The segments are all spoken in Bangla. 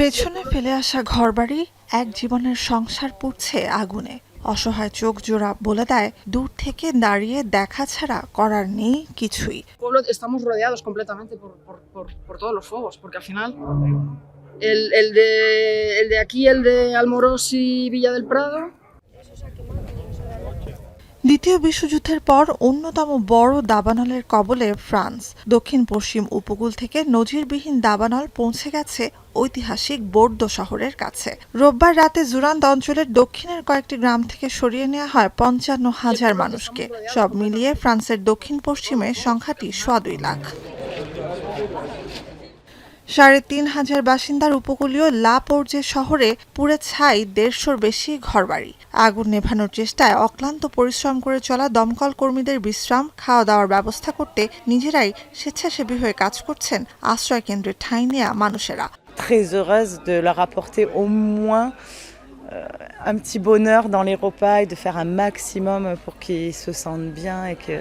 পেছনে ফেলে আসা ঘরবাড়ি, এক জীবনের সংসার পুড়ছে আগুনে। অসহায় চোখ জোড়া বলে দেয়, দূর থেকে দাঁড়িয়ে দেখা ছাড়া করার নেই কিছুই। Estamos rodeados completamente por todos los fuegos, porque al final el de aquí, el de Almorós y Villa del Prado. দ্বিতীয় বিশ্বযুদ্ধের পর অন্যতম বড় দাবানলের কবলে ফ্রান্স। দক্ষিণ পশ্চিম উপকূল থেকে নজিরবিহীন দাবানল পৌঁছে গেছে ঐতিহাসিক বোর্দো শহরের কাছে। রোববার রাতে জুরান্দ অঞ্চলের দক্ষিণের কয়েকটি গ্রাম থেকে সরিয়ে নেওয়া হয় ৫৫,০০০ মানুষকে। সব মিলিয়ে ফ্রান্সের দক্ষিণ পশ্চিমে সংখ্যাটি ২.৫ লাখ। ৩,৫০০ বাসিন্দার উপকূলীয় লা পোর্জে শহরে পুড়ে ছাই ১৫০'র বেশি ঘরবাড়ি। আগুন নেভানোর চেষ্টায় অক্লান্ত পরিশ্রম করে চলা দমকল কর্মীদের বিশ্রাম, খাওয়া দাওয়ার ব্যবস্থা করতে নিজেরাই স্বেচ্ছাসেবী হয়ে কাজ করছেন আশ্রয় কেন্দ্রে ঠাঁই নেয়া মানুষেরা। Très heureuse de leur apporter au moins un petit bonheur dans les repas et de faire un maximum pour qu'ils se sentent bien et que,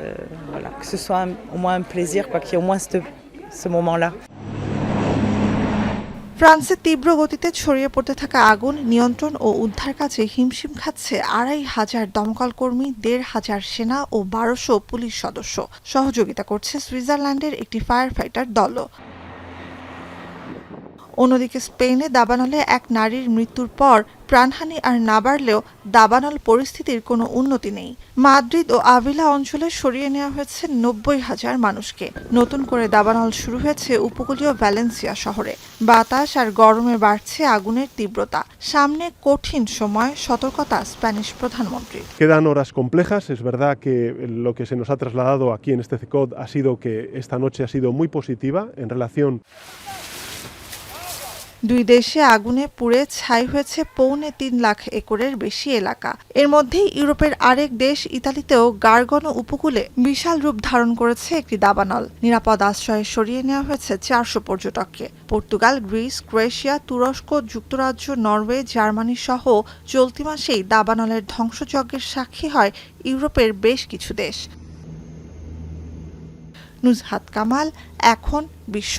voilà, que ce soit au moins un plaisir, quoi, qu'il y ait au moins ce moment-là. ফ্রান্সে তীব্র গতিতে ছড়িয়ে পড়তে থাকা আগুন নিয়ন্ত্রণ ও উদ্ধার কাজে হিমশিম খাচ্ছে ২৫০০ দমকল কর্মী, ১৫০০ সেনা ও ১২০০ পুলিশ সদস্য। সহযোগিতা করছে সুইজারল্যান্ডের একটি ফায়ার ফাইটার দলও। অন্যদিকে স্পেনে দাবানলে এক নারীর মৃত্যুর পর প্রাণহানি আর না বাড়লেও দাবানল পরিস্থিতির কোনো উন্নতি নেই। মাদ্রিদ ও আভিলা অঞ্চলে সরিয়ে নেওয়া হয়েছে ৯০,০০০ মানুষকে। নতুন করে দাবানল শুরু হয়েছে উপকূলীয় ভ্যালেন্সিয়া শহরে। বাতাস আর গরমে বাড়ছে আগুনের তীব্রতা। সামনে কঠিন সময়, সতর্কতা স্প্যানিশ প্রধানমন্ত্রীর। Quedan horas complejas. Es verdad que lo que se nos ha trasladado aquí en este CECOD ha sido que esta noche ha sido muy positiva en relación. দুই দেশে আগুনে পুড়ে ছাই হয়েছে ৩.৫ লাখ একরের বেশি এলাকা। এর মধ্যেই ইউরোপের আরেক দেশ ইতালিতেও গার্গনো উপকূলে বিশাল রূপ ধারণ করেছে একটি দাবানল। নিরাপদ আশ্রয়ে সরিয়ে নেওয়া হয়েছে ৪০০ পর্যটককে। পর্তুগাল, গ্রিস, ক্রোয়েশিয়া, তুরস্ক, যুক্তরাজ্য, নরওয়ে, জার্মানি সহ চলতি মাসেই দাবানলের ধ্বংসযজ্ঞের সাক্ষী হয় ইউরোপের বেশ কিছু দেশ। নুজহাত কামাল, এখন বিশ্ব।